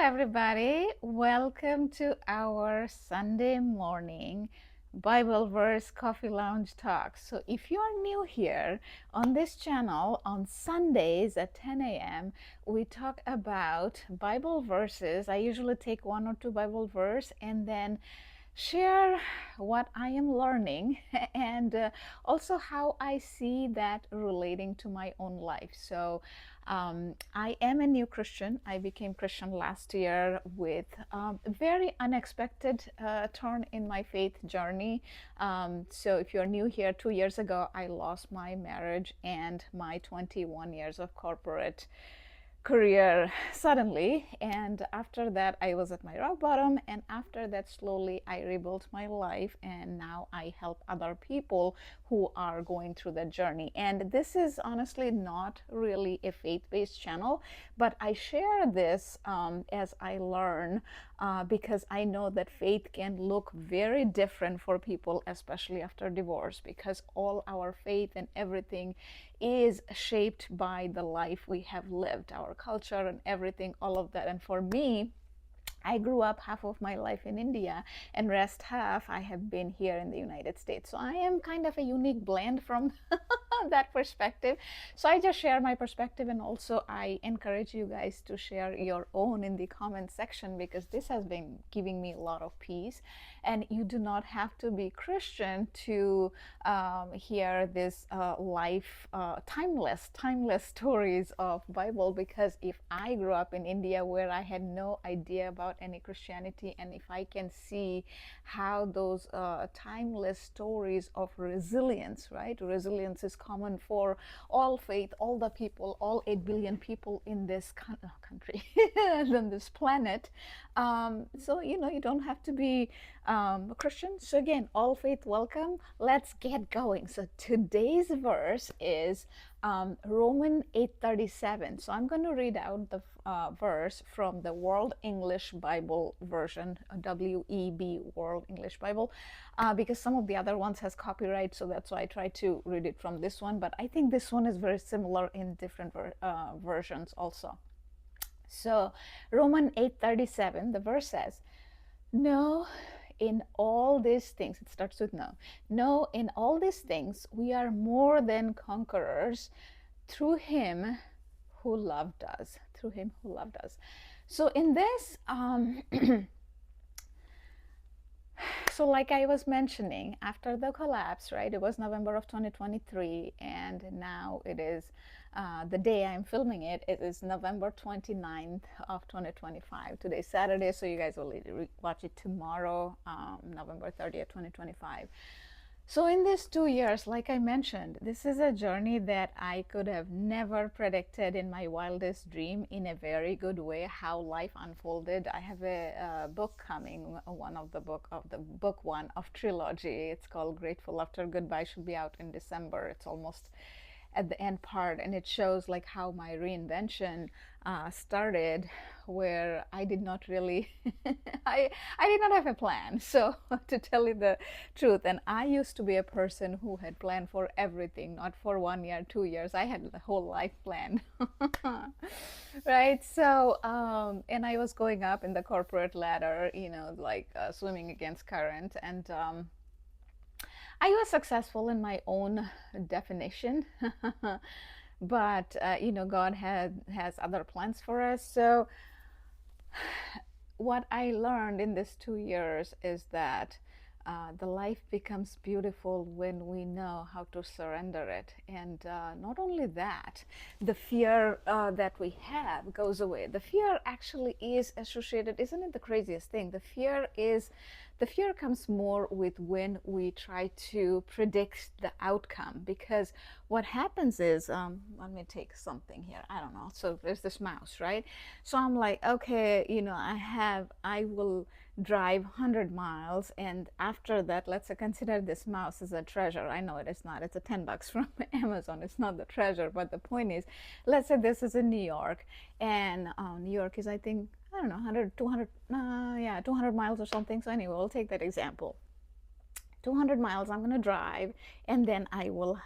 everybody. Welcome to our Sunday morning Bible verse coffee lounge talk. So if you are new here on this channel, on Sundays at 10 a.m., we talk about Bible verses. I usually take one or two Bible verse and then share what I am learning and also how I see that relating to my own life. So I am a new Christian. I became Christian last year with a very unexpected turn in my faith journey. So if you're new here, 2 years ago, I lost my marriage and my 21 years of corporate career suddenly, and after that I was at my rock bottom, and after that slowly I rebuilt my life, and now I help other people who are going through that journey. And this is honestly not really a faith-based channel, but I share this as I learn because I know that faith can look very different for people, especially after divorce, because all our faith and everything is shaped by the life we have lived, our culture and everything, all of that. And for me, I grew up half of my life in India, and rest half I have been here in the United States. So I am kind of a unique blend from that perspective. So I just share my perspective, and also I encourage you guys to share your own in the comment section, because this has been giving me a lot of peace. And you do not have to be Christian to hear this timeless stories of Bible, because if I grew up in India where I had no idea about any Christianity, and if I can see how those timeless stories of resilience, right? Resilience is common for all faith, all the people, all 8 billion people in this country, on this planet. So, you don't have to be a Christian. So again, all faith welcome. Let's get going. So today's verse is Romans 8:37. So I'm going to read out the verse from the World English Bible version, WEB World English Bible, because some of the other ones has copyright, so that's why I try to read it from this one. But I think this one is very similar in different versions also. So Romans 8:37, the verse says, "No, in all these things," it starts with no. "No, in all these things we are more than conquerors through him who loved us." Through him who loved us. So in this, so like I was mentioning, after the collapse, right, it was November of 2023, and now it is the day I'm filming it, it is November 29th of 2025. Today's Saturday, so you guys will watch it tomorrow, November 30th, 2025. So in these 2 years, like I mentioned, this is a journey that I could have never predicted in my wildest dream, in a very good way, how life unfolded. I have a book coming, book one of trilogy. It's called Grateful After Goodbye, should be out in December. It's almost at the end part, and it shows like how my reinvention started, where I did not really I did not have a plan, so to tell you the truth. And I used to be a person who had planned for everything, not for 1 year, 2 years. I had the whole life planned. Right? So and I was going up in the corporate ladder, like swimming against current, and I was successful in my own definition, but God has other plans for us. So what I learned in these 2 years is that the life becomes beautiful when we know how to surrender it. And not only that, the fear that we have goes away. The fear actually is associated, isn't it the craziest thing? The fear comes more with when we try to predict the outcome, because what happens is, let me take something here, I don't know. So there's this mouse, right? So I'm like, okay, I will drive 100 miles, and after that, let's consider this mouse as a treasure. I know it is not, it's a $10 from Amazon, it's not the treasure, but the point is, let's say this is in New York, and New York is, I think, I don't know, 100, 200, 200 miles or something. So anyway, we'll take that example. 200 miles I'm going to drive, and then I will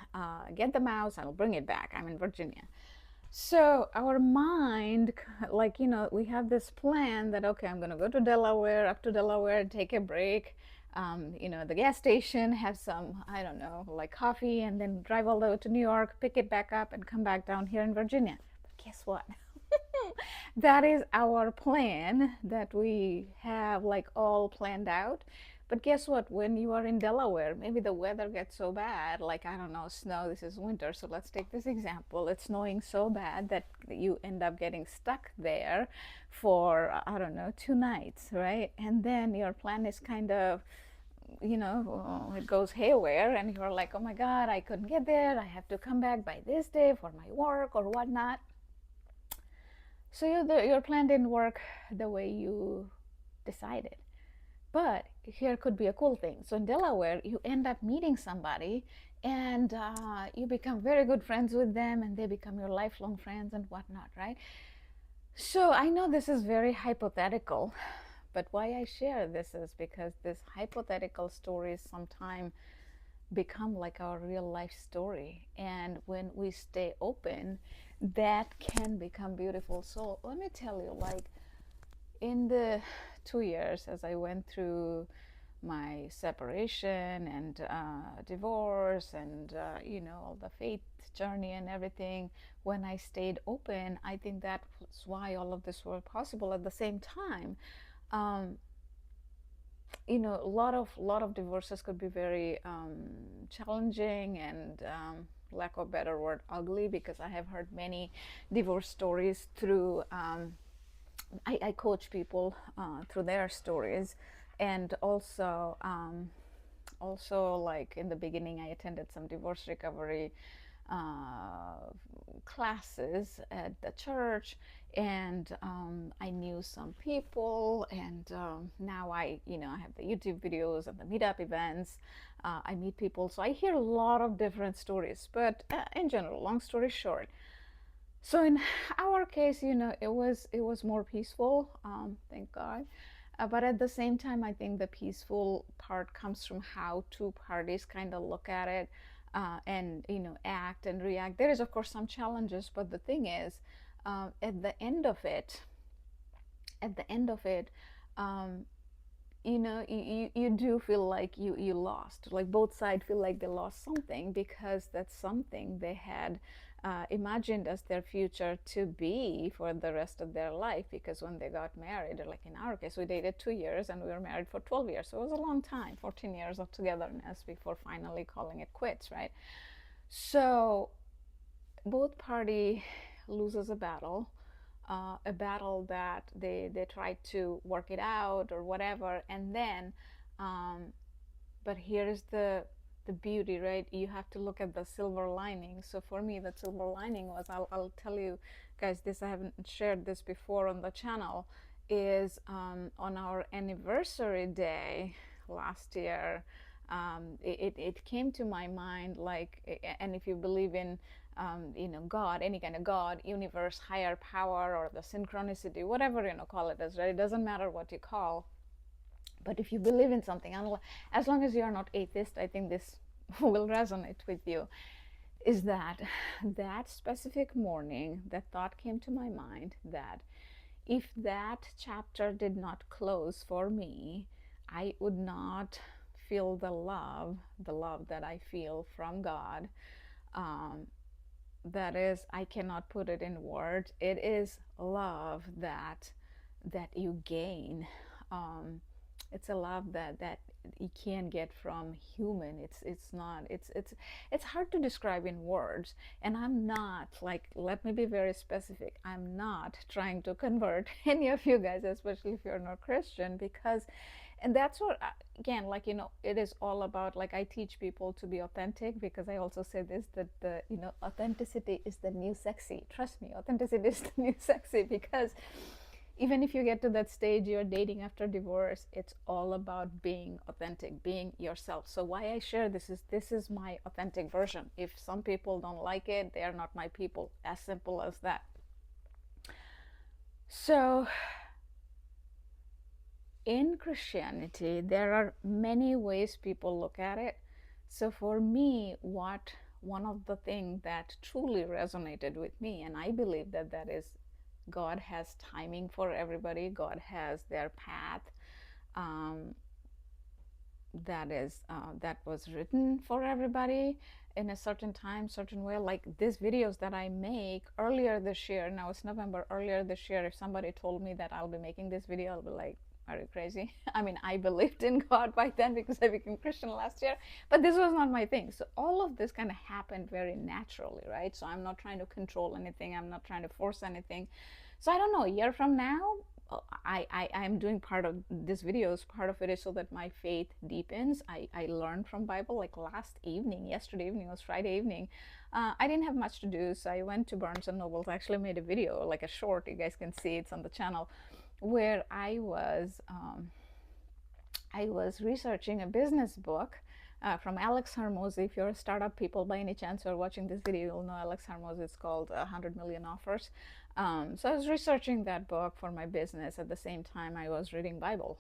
get the mouse, I will bring it back. I'm in Virginia. So our mind, like, we have this plan that, okay, I'm going to go to Delaware, up to Delaware, take a break, the gas station, have some, I don't know, like coffee, and then drive all the way to New York, pick it back up, and come back down here in Virginia. But guess what? That is our plan that we have like all planned out. But guess what? When you are in Delaware, maybe the weather gets so bad, like, I don't know, snow, this is winter. So let's take this example. It's snowing so bad that you end up getting stuck there for, I don't know, 2 nights, right? And then your plan is kind of, it goes haywire, and you're like, oh my God, I couldn't get there. I have to come back by this day for my work or whatnot. So your plan didn't work the way you decided. But here could be a cool thing. So in Delaware, you end up meeting somebody, and you become very good friends with them, and they become your lifelong friends and whatnot, right? So I know this is very hypothetical, but why I share this is because this hypothetical stories sometimes become like our real life story. And when we stay open, that can become beautiful. So let me tell you, like, in the 2 years as I went through my separation and divorce and all the faith journey and everything, when I stayed open, I think that's why all of this was possible. At the same time, um, a lot of divorces could be very challenging and, lack of a better word, ugly, because I have heard many divorce stories through, I coach people through their stories. And also, like, in the beginning, I attended some divorce recovery classes at the church, and I knew some people, and now I have the YouTube videos and the meetup events. I meet people, so I hear a lot of different stories. But in general, long story short, so in our case, it was more peaceful, thank God. But at the same time, I think the peaceful part comes from how two parties kind of look at it, and act and react. There is, of course, some challenges, but the thing is, at the end of it, um, you do feel like you lost. Like, both sides feel like they lost something, because that's something they had imagined as their future to be for the rest of their life. Because when they got married, like in our case, we dated 2 years and we were married for 12 years. So it was a long time, 14 years of togetherness before finally calling it quits, right? So both party loses a battle that they try to work it out or whatever. And then, but here's the beauty, right? You have to look at the silver lining. So for me, the silver lining was, I'll tell you guys this, I haven't shared this before on the channel, is on our anniversary day last year, it came to my mind, like, and if you believe in God, any kind of God, universe, higher power, or the synchronicity, whatever call it as, right? It doesn't matter what you call. But if you believe in something, as long as you are not atheist, I think this will resonate with you. Is that specific morning, that thought came to my mind that if that chapter did not close for me, I would not feel the love that I feel from God. That is, I cannot put it in words. It is love that you gain. It's a love that you can't get from human. It's hard to describe in words. And I'm not, like, let me be very specific, I'm not trying to convert any of you guys, especially if you're not Christian, because, and that's what, again, like, it is all about, like, I teach people to be authentic, because I also say this, that the authenticity is the new sexy. Trust me, authenticity is the new sexy. Because even if you get to that stage, you're dating after divorce, it's all about being authentic, being yourself. So why I share this is my authentic version. If some people don't like it, they are not my people. As simple as that. So in Christianity, there are many ways people look at it. So for me, what one of the things that truly resonated with me, and I believe that that is God has timing for everybody. God has their path. Um, that was written for everybody in a certain time, certain way. Like these videos that I make earlier this year, now it's November, earlier this year, if somebody told me that I'll be making this video, I'll be like, are you crazy? I mean, I believed in God by then because I became Christian last year, but this was not my thing. So all of this kind of happened very naturally, right? So I'm not trying to control anything, I'm not trying to force anything. So I don't know, a year from now, I'm doing part of this videos. Part of it is so that my faith deepens. I learned from Bible. Like last evening, yesterday evening, it was Friday evening. I didn't have much to do, so I went to Barnes and Noble. I actually made a video, like a short. You guys can see it's on the channel, where I was researching a business book from 𝗪𝗓𝗄𝗧. If you're a startup people by any chance who are watching this video, you'll know 𝗪𝗓𝗄𝗧. It's called 100 Million Offers. So I was researching that book for my business at the same time I was reading Bible.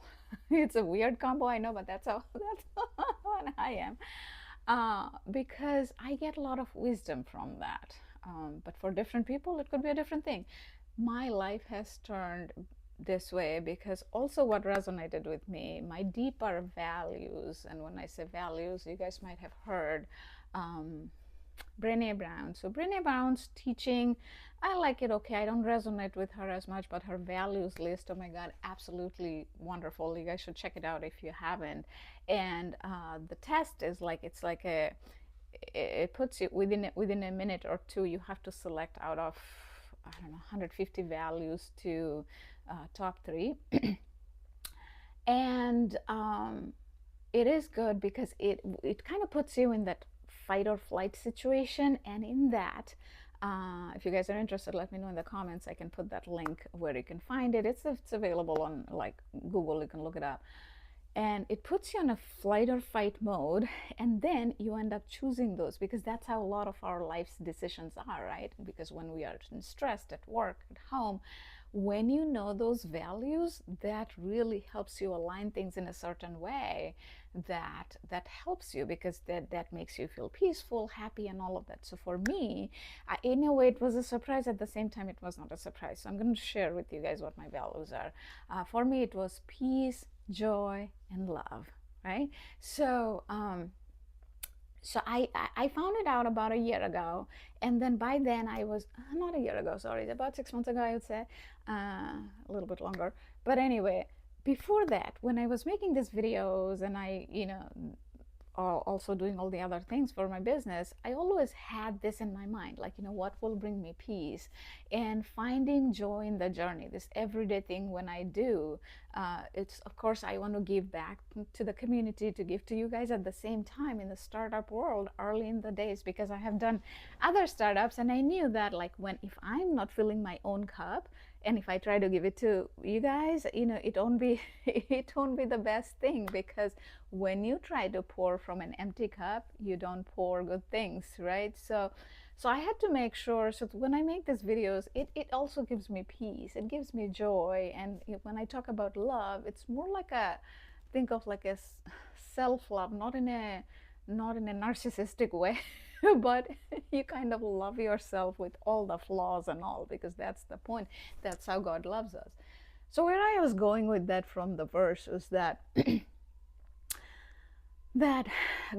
It's a weird combo, I know, but that's how what I am. Because I get a lot of wisdom from that. But for different people, it could be a different thing. My life has turned this way because also what resonated with me, my deeper values, and when I say values, you guys might have heard Brené Brown. So Brené Brown's teaching, I like it, okay. I don't resonate with her as much, but her values list, oh my God, absolutely wonderful. You guys should check it out if you haven't. And the test is like, it's like it puts you within a minute or two, you have to select out of, I don't know, 150 values to top 3. And it is good because it kind of puts you in that fight or flight situation. And in that, if you guys are interested, let me know in the comments. I can put that link where you can find it. It's available on like Google, you can look it up. And it puts you in a flight or fight mode, and then you end up choosing those, because that's how a lot of our life's decisions are, right? Because when we are stressed at work, at home, when you know those values, that really helps you align things in a certain way that helps you, because that makes you feel peaceful, happy, and all of that. So for me, in a way, it was a surprise. At the same time, it was not a surprise. So I'm going to share with you guys what my values are. For me, it was peace, joy, and love, right? So so I found it out about a year ago, and then by then I was not a year ago, sorry, about 6 months ago, I would say, a little bit longer. But anyway, before that, when I was making these videos and I, you know, also doing all the other things for my business, I always had this in my mind, like, you know, what will bring me peace and finding joy in the journey, this everyday thing when I do. It's, of course, I want to give back to the community, to give to you guys at the same time in the startup world early in the days, because I have done other startups, and I knew that, like, if I'm not filling my own cup, and if I try to give it to you guys, you know, it won't be the best thing, because when you try to pour from an empty cup, you don't pour good things, right? So I had to make sure, so when I make these videos, it also gives me peace, it gives me joy. And when I talk about love, it's more like think of like a self-love, not in a narcissistic way, but you kind of love yourself with all the flaws and all, because that's the point. That's how God loves us. So where I was going with that from the verse was that that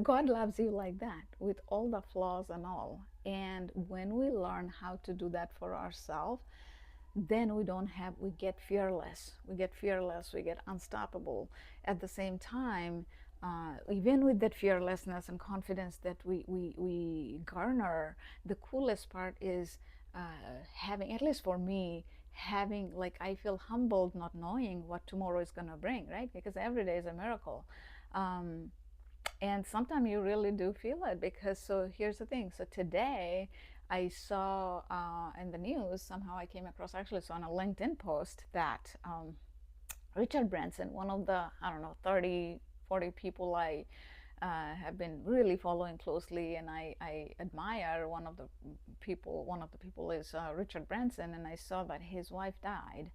God loves you like that, with all the flaws and all. And when we learn how to do that for ourselves, then we get fearless. We get unstoppable. At the same time, even with that fearlessness and confidence that we garner, the coolest part is having, at least for me, having, like, I feel humbled not knowing what tomorrow is going to bring, right? Because every day is a miracle. And sometimes you really do feel it, because, so here's the thing. So today I saw in the news, somehow I came across, actually saw on a LinkedIn post, that Richard Branson, one of the, I don't know, 30, 40 people I have been really following closely, and I admire. One of the people is Richard Branson, and I saw that his wife died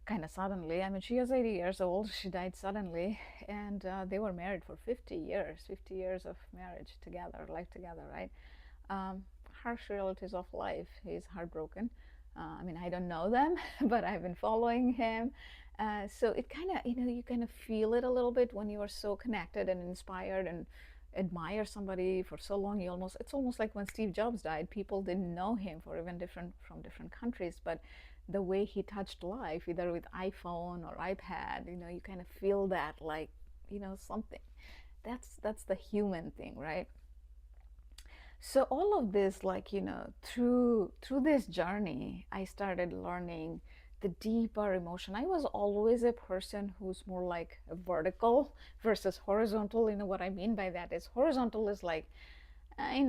kind of suddenly. I mean, she was 80 years old, she died suddenly, and they were married for 50 years of marriage together, life together, right? harsh realities of life. He's heartbroken. I mean, I don't know them, but I've been following him. So it kind of, you kind of feel it a little bit when you are so connected and inspired and admire somebody for so long. It's almost like when Steve Jobs died, people didn't know him for even from different countries, but the way he touched life, either with iPhone or iPad, you kind of feel that, like, something. That's the human thing, right? So all of this, like, through this journey, I started learning the deeper emotion. I was always a person who's more like a vertical versus horizontal. What I mean by that is horizontal is like,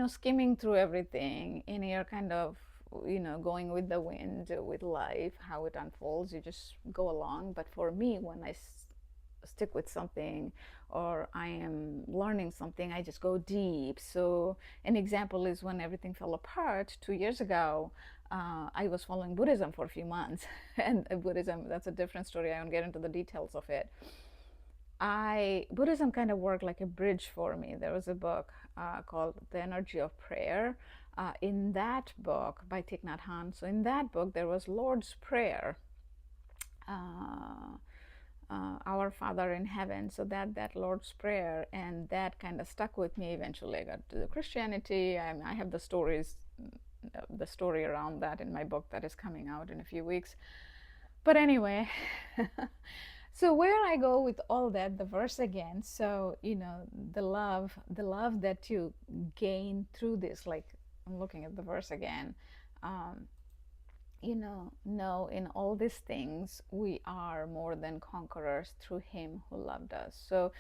skimming through everything, and you're kind of, going with the wind, with life, how it unfolds. You just go along. But for me, when I stick with something, or I am learning something, I just go deep. So an example is when everything fell apart 2 years ago. I was following Buddhism for a few months, and Buddhism, that's a different story. I won't get into the details of it. Buddhism kind of worked like a bridge for me. There was a book called The Energy of Prayer. In that book by Thich Nhat Hanh, so in that book there was Lord's Prayer, Our Father in Heaven. So that Lord's Prayer, and that kind of stuck with me. Eventually I got to the Christianity. I have the story around that in my book that is coming out in a few weeks. But anyway, so where I go with all that, the verse again. So the love that you gain through this, like, I'm looking at the verse again. No, in all these things we are more than conquerors through him who loved us. So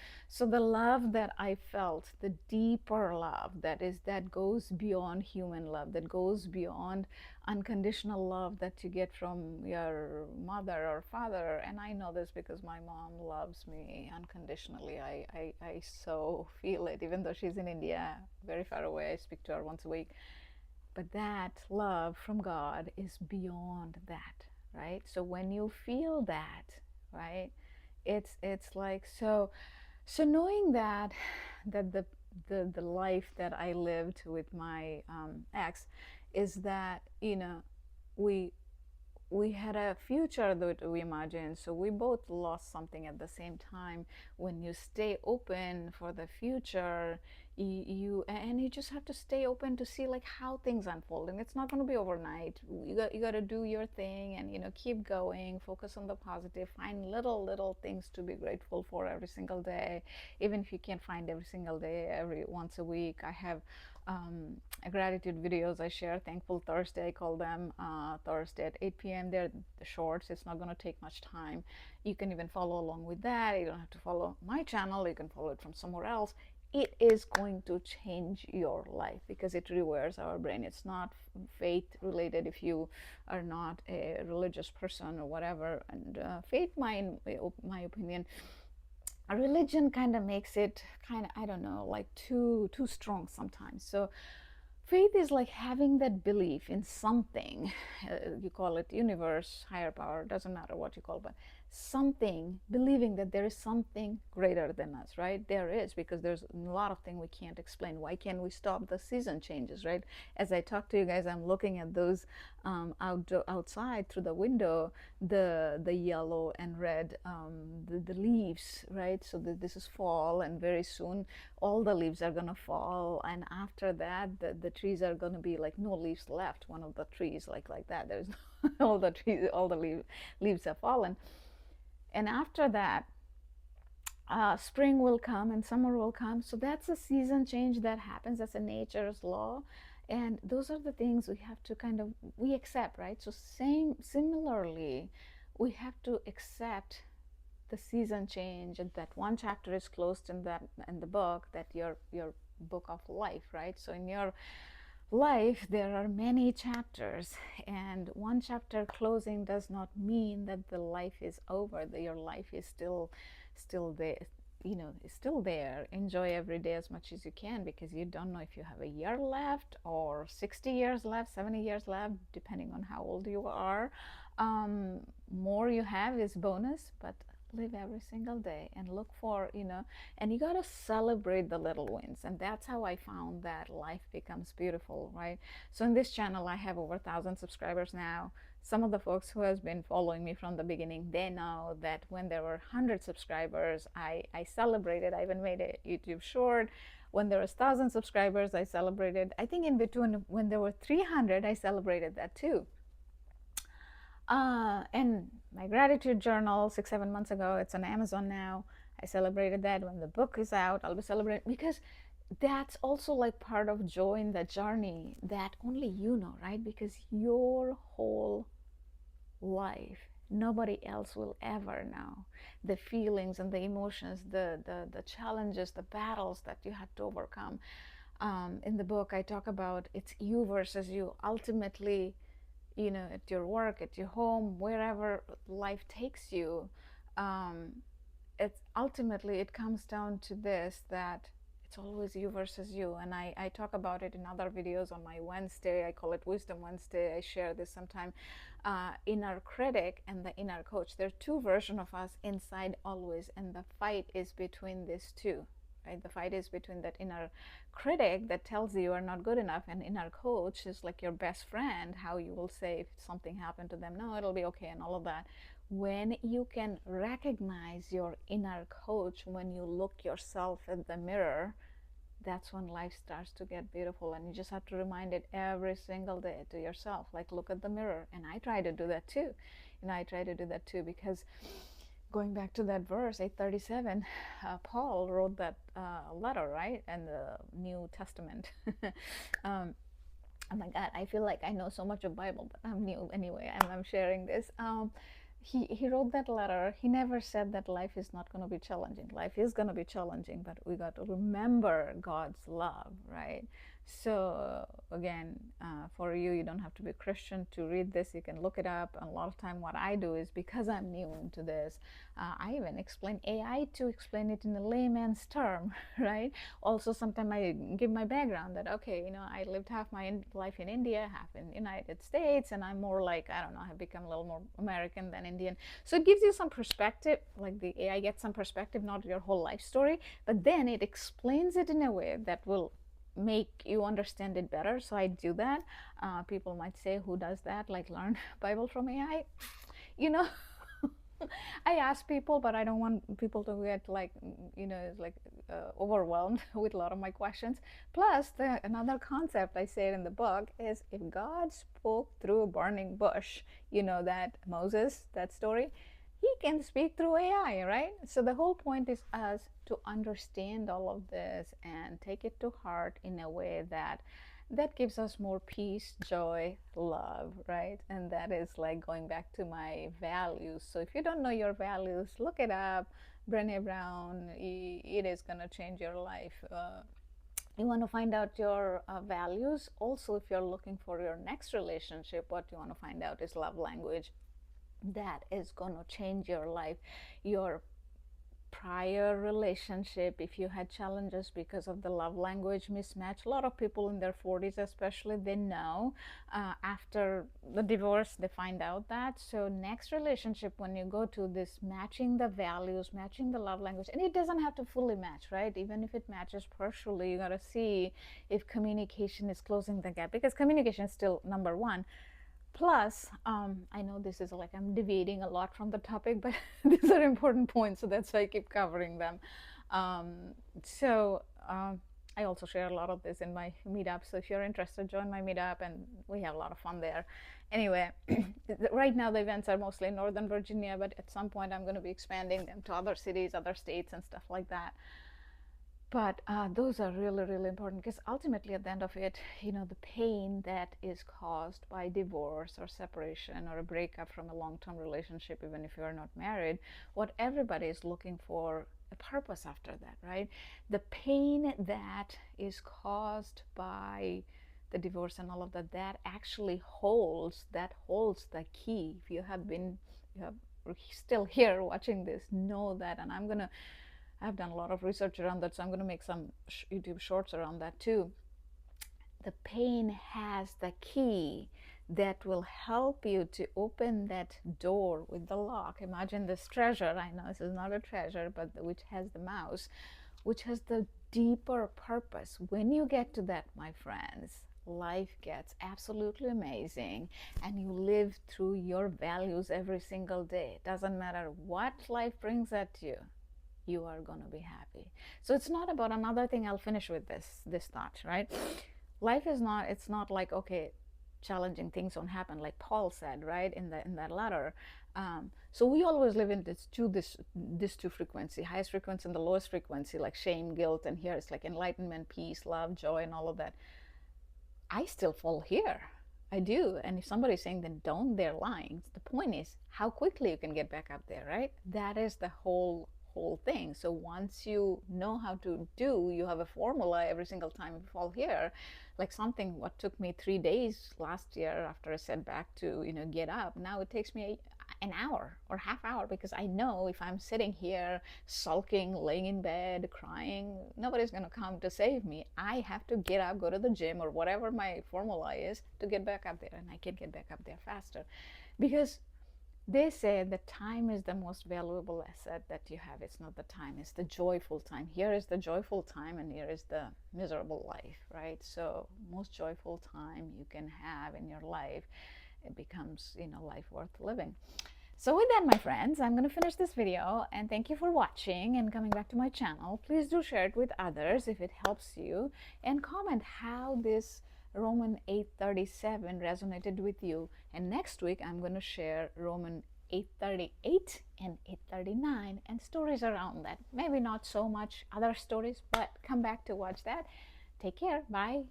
the love that I felt, the deeper love that goes beyond human love, that goes beyond unconditional love that you get from your mother or father. And I know this because my mom loves me unconditionally. I so feel it, even though she's in India, very far away. I speak to her once a week. But that love from God is beyond that, right? So when you feel that, right, it's like, so knowing that the life that I lived with my ex is that, we had a future that we imagined. So we both lost something at the same time. When you stay open for the future, you just have to stay open to see, like, how things unfold. And it's not going to be overnight. You got to do your thing, and keep going, focus on the positive, find little things to be grateful for every single day. Even if you can't find every single day, every once a week, I have gratitude videos I share. Thankful Thursday, I call them, Thursday at 8 p.m. They're the shorts. It's not going to take much time. You can even follow along with that. You don't have to follow my channel. You can follow it from somewhere else. It is going to change your life because it rewires our brain. It's not faith related if you are not a religious person or whatever. And faith, my opinion, a religion kind of makes it kind of, I don't know, like too strong sometimes. So faith is like having that belief in something. You call it universe, higher power, doesn't matter what you call it, but something, believing that there is something greater than us, right? There is, because there's a lot of things we can't explain. Why can't we stop the season changes, right? As I talk to you guys, I'm looking at those outside through the window, the yellow and red, the leaves, right? So this is fall, and very soon all the leaves are gonna fall, and after that the trees are gonna be like no leaves left. One of the trees like that, there's all the leaves have fallen. And after that, spring will come and summer will come. So that's a season change that happens. That's a nature's law. And those are the things we have to we accept, right? So similarly, we have to accept the season change, and that one chapter is closed in the book, that your book of life, right? So in your life there are many chapters, and one chapter closing does not mean that the life is over. That your life is still there, is still there. Enjoy every day as much as you can, because you don't know if you have a year left or 60 years left, 70 years left, depending on how old you are. More you have is bonus, but live every single day and look for, and you got to celebrate the little wins. And that's how I found that life becomes beautiful, right? So in this channel, I have over 1,000 subscribers now. Some of the folks who has been following me from the beginning, they know that when there were 100 subscribers, I celebrated. I even made a YouTube short. When there was 1,000 subscribers, I celebrated. I think in between, when there were 300, I celebrated that too. And my gratitude journal 6-7 months ago, it's on Amazon now. I celebrated that. When the book is out, I'll be celebrating, because that's also like part of joy in the journey that only you know, right? Because your whole life, nobody else will ever know the feelings and the emotions, the challenges, the battles that you had to overcome. In the book, I talk about it's you versus you. Ultimately, at your work, at your home, wherever life takes you, it's ultimately, it comes down to this, that it's always you versus you. And I talk about it in other videos on my Wednesday. I call it Wisdom Wednesday. I share this sometime. Inner critic and the inner coach. There are two versions of us inside always, and the fight is between these two. Right? The fight is between that inner critic that tells you are not good enough, and inner coach is like your best friend, how you will say if something happened to them, no, it'll be okay, and all of that. When you can recognize your inner coach, when you look yourself in the mirror, that's when life starts to get beautiful. And you just have to remind it every single day to yourself, like, look at the mirror. And I try to do that too. I try to do that too, because going back to that verse 8:37, Paul wrote that letter, right, in the New Testament. Oh my God, I feel like I know so much of Bible, but I'm new anyway. I'm sharing this. He wrote that letter. He never said that life is not going to be challenging. Life is going to be challenging, but we got to remember God's love, right? So again, for you, you don't have to be a Christian to read this. You can look it up. And a lot of time what I do is, because I'm new into this, I even explain AI to explain it in a layman's term, right? Also, sometimes I give my background that, okay, I lived half my life in India, half in the United States, and I'm more like, I don't know, I've become a little more American than Indian. So it gives you some perspective, like the AI gets some perspective, not your whole life story, but then it explains it in a way that will make you understand it better. So I do that. People might say, who does that? Like, learn Bible from AI? I ask people, but I don't want people to get overwhelmed with a lot of my questions. Plus, another concept I say in the book is, if God spoke through a burning bush, that Moses, that story, he can speak through AI, right? So the whole point is us to understand all of this and take it to heart in a way that gives us more peace, joy, love, right? And that is like going back to my values. So if you don't know your values, look it up. Brené Brown, it is going to change your life. You want to find out your values. Also, if you're looking for your next relationship, what you want to find out is love language. That is going to change your life. Your prior relationship, if you had challenges because of the love language mismatch, a lot of people in their 40s especially, they know after the divorce, they find out that. So next relationship, when you go to this matching the values, matching the love language, and it doesn't have to fully match, right? Even if it matches partially, you got to see if communication is closing the gap, because communication is still number one. Plus, I know this is like I'm deviating a lot from the topic, but these are important points, so that's why I keep covering them. I also share a lot of this in my meetup, so if you're interested, join my meetup, and we have a lot of fun there. Anyway, right now the events are mostly in Northern Virginia, but at some point I'm going to be expanding them to other cities, other states, and stuff like that. But those are really, really important, because ultimately at the end of it, the pain that is caused by divorce or separation or a breakup from a long-term relationship, even if you are not married, what everybody is looking for, a purpose after that, right? The pain that is caused by the divorce and all of that, that actually holds the key. If you have still here watching this, know that. And I've done a lot of research around that, so I'm going to make some YouTube shorts around that too. The pain has the key that will help you to open that door with the lock. Imagine this treasure. I know this is not a treasure, but which has the mouse, which has the deeper purpose. When you get to that, my friends, life gets absolutely amazing, and you live through your values every single day. It doesn't matter what life brings at you, you are going to be happy. So it's not about another thing. I'll finish with this thought, right? Life is not, it's not like, okay, challenging things don't happen, like Paul said, right, in that letter. So we always live in this two frequency, highest frequency and the lowest frequency, like shame, guilt, and here it's like enlightenment, peace, love, joy, and all of that. I still fall here. I do. And if somebody's saying then don't, they're lying. The point is how quickly you can get back up there, right? That is the whole thing. So once you know how to do, you have a formula every single time you fall here. Like something what took me 3 days last year after a setback to get up, now it takes me an hour or half hour, because I know if I'm sitting here sulking, laying in bed, crying, nobody's going to come to save me. I have to get up, go to the gym or whatever my formula is to get back up there, and I can get back up there faster, because they say that time is the most valuable asset that you have. It's not the time, it's the joyful time. Here is the joyful time and here is the miserable life, right? So most joyful time you can have in your life, it becomes life worth living. So with that, my friends, I'm going to finish this video, and thank you for watching and coming back to my channel. Please do share it with others if it helps you, and comment how this Romans 8:37 resonated with you. And next week I'm going to share Romans 8:38 and 8:39 and stories around that. Maybe not so much other stories, but come back to watch that. Take care. Bye.